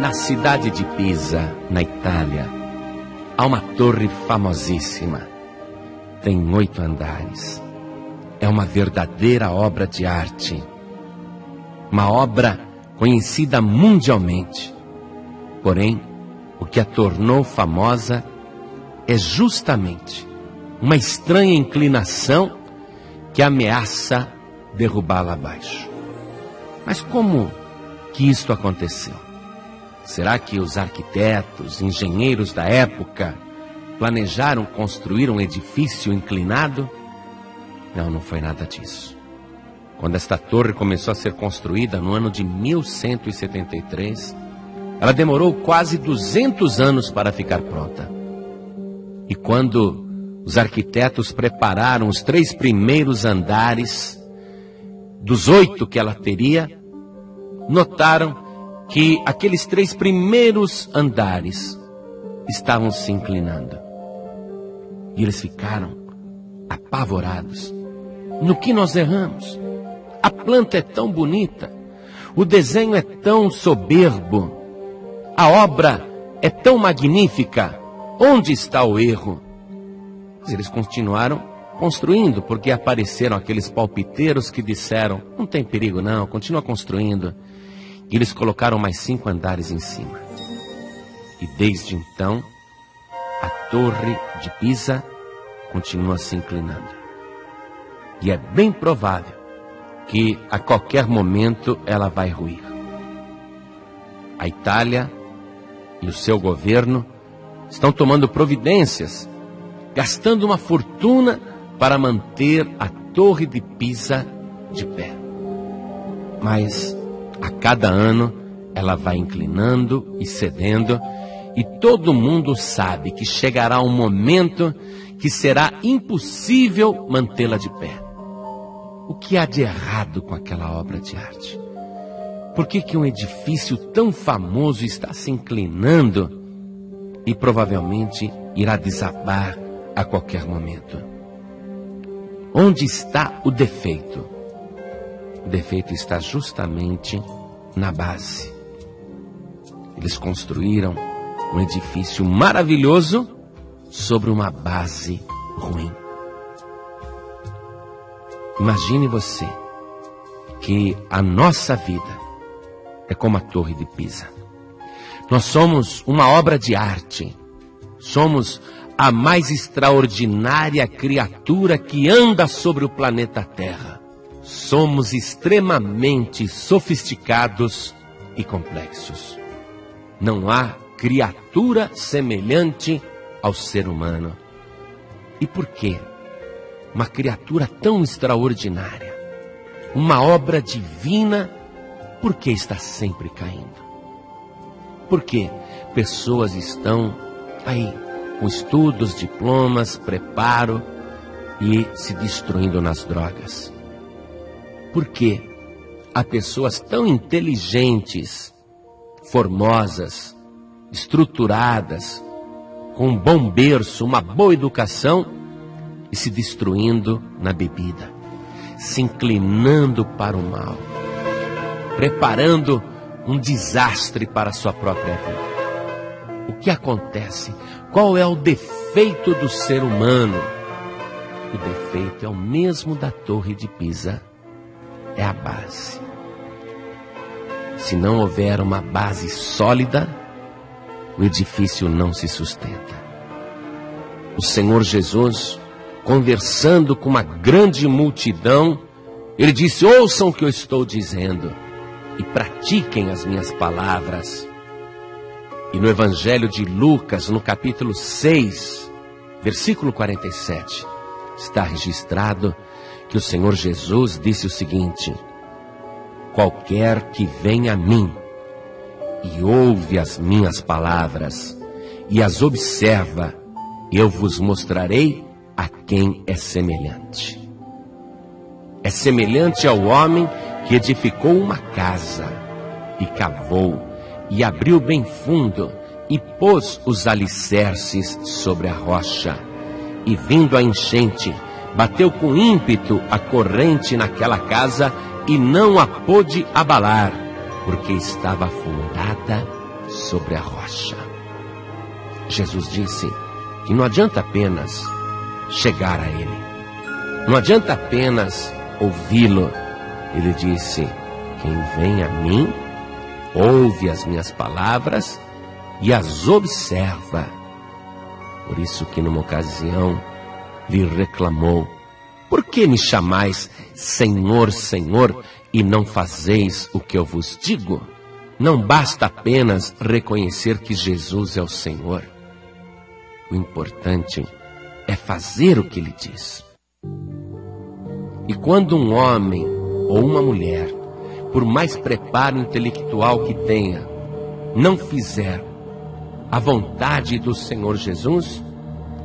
Na cidade de Pisa, na Itália, há uma torre famosíssima. Tem 8 andares. É uma verdadeira obra de arte. Uma obra conhecida mundialmente. Porém, o que a tornou famosa é justamente uma estranha inclinação que ameaça derrubá-la abaixo. Mas como que isto aconteceu? Será que os arquitetos, engenheiros da época planejaram construir um edifício inclinado? Não, não foi nada disso. Quando esta torre começou a ser construída no ano de 1173, ela demorou quase 200 anos para ficar pronta. E quando os arquitetos prepararam os 3 primeiros andares dos 8 que ela teria, notaram que aqueles 3 primeiros andares estavam se inclinando. E eles ficaram apavorados. No que nós erramos? A planta é tão bonita, o desenho é tão soberbo, a obra é tão magnífica, onde está o erro? Mas eles continuaram construindo, porque apareceram aqueles palpiteiros que disseram, não tem perigo não, continua construindo. E eles colocaram mais 5 andares em cima. E desde então, a torre de Pisa continua se inclinando. E é bem provável que a qualquer momento ela vai ruir. A Itália e o seu governo estão tomando providências, gastando uma fortuna para manter a torre de Pisa de pé. Mas a cada ano ela vai inclinando e cedendo, e todo mundo sabe que chegará um momento que será impossível mantê-la de pé. O que há de errado com aquela obra de arte? Por que um edifício tão famoso está se inclinando e provavelmente irá desabar a qualquer momento? Onde está o defeito? O defeito está justamente na base. Eles construíram um edifício maravilhoso sobre uma base ruim. Imagine você que a nossa vida é como a Torre de Pisa. Nós somos uma obra de arte. Somos a mais extraordinária criatura que anda sobre o planeta Terra. Somos extremamente sofisticados e complexos. Não há criatura semelhante ao ser humano. E por quê? Uma criatura tão extraordinária, uma obra divina, por que está sempre caindo? Porque pessoas estão aí com estudos, diplomas, preparo e se destruindo nas drogas. Porque há pessoas tão inteligentes, formosas, estruturadas, com um bom berço, uma boa educação, e se destruindo na bebida, se inclinando para o mal, preparando um desastre para a sua própria vida. O que acontece? Qual é o defeito do ser humano? O defeito é o mesmo da Torre de Pisa, é a base. Se não houver uma base sólida, o edifício não se sustenta. O Senhor Jesus, conversando com uma grande multidão, ele disse: ouçam o que eu estou dizendo e pratiquem as minhas palavras. E no Evangelho de Lucas, no capítulo 6, versículo 47, está registrado que o Senhor Jesus disse o seguinte: qualquer que vem a mim e ouve as minhas palavras e as observa, eu vos mostrarei a quem é semelhante. É semelhante ao homem que edificou uma casa e cavou e abriu bem fundo e pôs os alicerces sobre a rocha. E vindo a enchente, bateu com ímpeto a corrente naquela casa e não a pôde abalar, porque estava fundada sobre a rocha. Jesus disse que não adianta apenas chegar a Ele, não adianta apenas ouvi-lo. Ele disse: quem vem a mim, ouve as minhas palavras e as observa. Por isso que numa ocasião lhe reclamou: por que me chamais Senhor, Senhor, e não fazeis o que eu vos digo? Não basta apenas reconhecer que Jesus é o Senhor. O importante é fazer o que Ele diz. E quando um homem ou uma mulher, por mais preparo intelectual que tenha, não fizer a vontade do Senhor Jesus,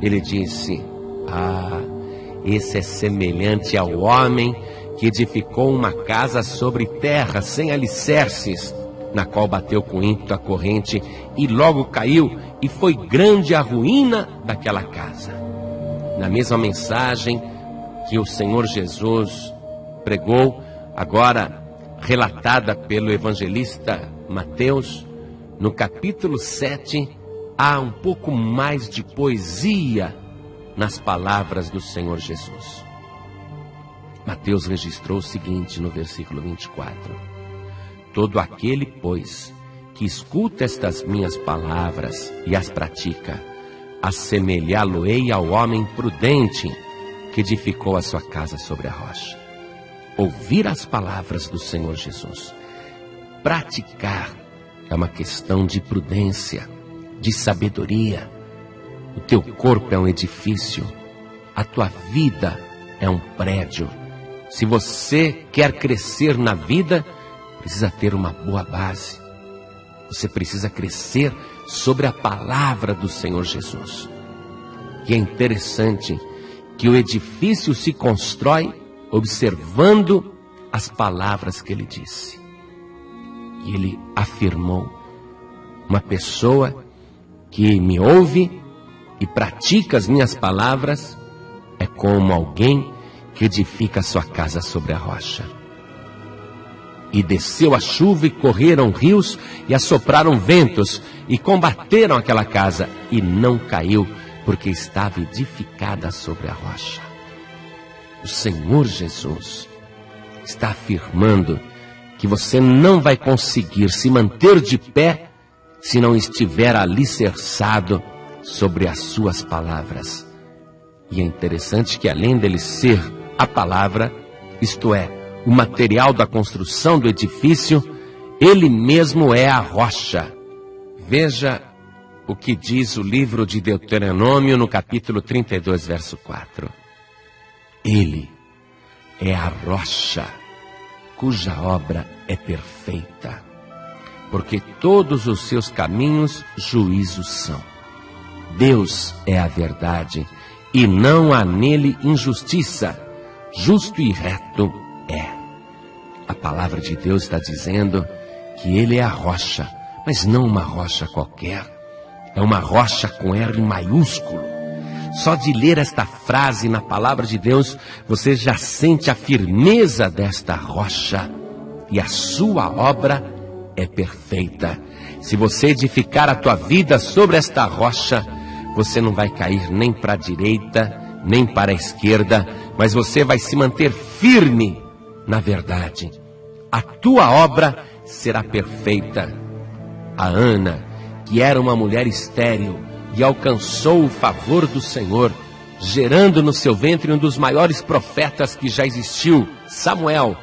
Ele disse: esse é semelhante ao homem que edificou uma casa sobre terra sem alicerces, na qual bateu com ímpeto a corrente e logo caiu, e foi grande a ruína daquela casa. Na mesma mensagem que o Senhor Jesus pregou, agora relatada pelo evangelista Mateus, no capítulo 7, há um pouco mais de poesia nas palavras do Senhor Jesus. Mateus registrou o seguinte no versículo 24: todo aquele, pois, que escuta estas minhas palavras e as pratica, assemelhá-lo-ei ao homem prudente que edificou a sua casa sobre a rocha. Ouvir as palavras do Senhor Jesus, praticar, é uma questão de prudência, de sabedoria. O teu corpo é um edifício, a tua vida é um prédio. Se você quer crescer na vida, precisa ter uma boa base. Você precisa crescer sobre a palavra do Senhor Jesus. E é interessante que o edifício se constrói observando as palavras que Ele disse. E Ele afirmou: uma pessoa que me ouve e pratica as minhas palavras é como alguém que edifica sua casa sobre a rocha. E desceu a chuva e correram rios e assopraram ventos e combateram aquela casa, e não caiu, porque estava edificada sobre a rocha. O Senhor Jesus está afirmando que você não vai conseguir se manter de pé se não estiver alicerçado sobre as suas palavras. E é interessante que, além dele ser a palavra, isto é, o material da construção do edifício, Ele mesmo é a rocha. Veja o que diz o livro de Deuteronômio no capítulo 32, verso 4. Ele é a rocha cuja obra é perfeita, porque todos os seus caminhos juízos são. Deus é a verdade, e não há nele injustiça. Justo e reto é. A palavra de Deus está dizendo que Ele é a rocha, mas não uma rocha qualquer. É uma rocha com R maiúsculo. Só de ler esta frase na palavra de Deus, você já sente a firmeza desta rocha. E a sua obra é perfeita. Se você edificar a tua vida sobre esta rocha, você não vai cair nem para a direita, nem para a esquerda, mas você vai se manter firme na verdade. A tua obra será perfeita. A Ana, que era uma mulher estéril e alcançou o favor do Senhor, gerando no seu ventre um dos maiores profetas que já existiu, Samuel.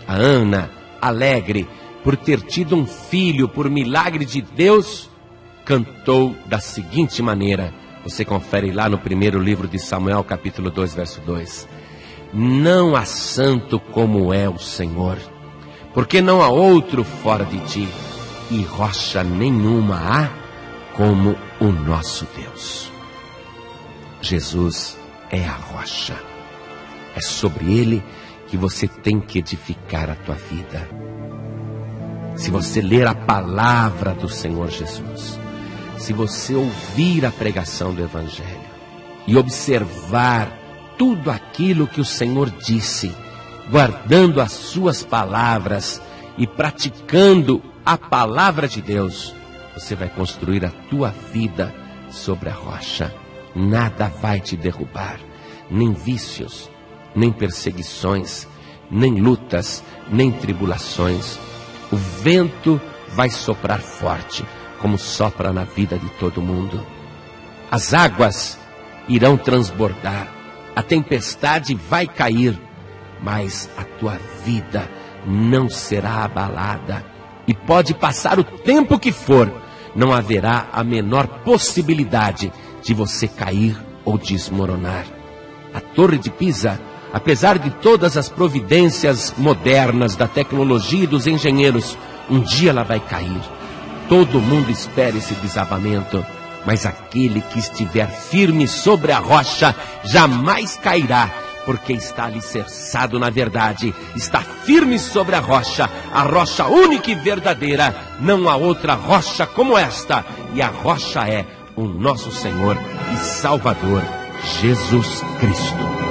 A Ana, alegre por ter tido um filho por milagre de Deus, cantou da seguinte maneira. Você confere lá no primeiro livro de Samuel, capítulo 2, verso 2. Não há santo como é o Senhor, porque não há outro fora de ti, e rocha nenhuma há como o nosso Deus. Jesus é a rocha. É sobre Ele que você tem que edificar a tua vida. Se você ler a palavra do Senhor Jesus, se você ouvir a pregação do Evangelho e observar tudo aquilo que o Senhor disse, guardando as suas palavras e praticando a palavra de Deus, você vai construir a tua vida sobre a rocha. Nada vai te derrubar, nem vícios, nem perseguições, nem lutas, nem tribulações. O vento vai soprar forte, como sopra na vida de todo mundo. As águas irão transbordar, a tempestade vai cair, mas a tua vida não será abalada. E pode passar o tempo que for, não haverá a menor possibilidade de você cair ou desmoronar. A Torre de Pisa, apesar de todas as providências modernas da tecnologia e dos engenheiros, um dia ela vai cair. Todo mundo espera esse desabamento, mas aquele que estiver firme sobre a rocha jamais cairá, porque está alicerçado na verdade, está firme sobre a rocha única e verdadeira. Não há outra rocha como esta, e a rocha é o nosso Senhor e Salvador, Jesus Cristo.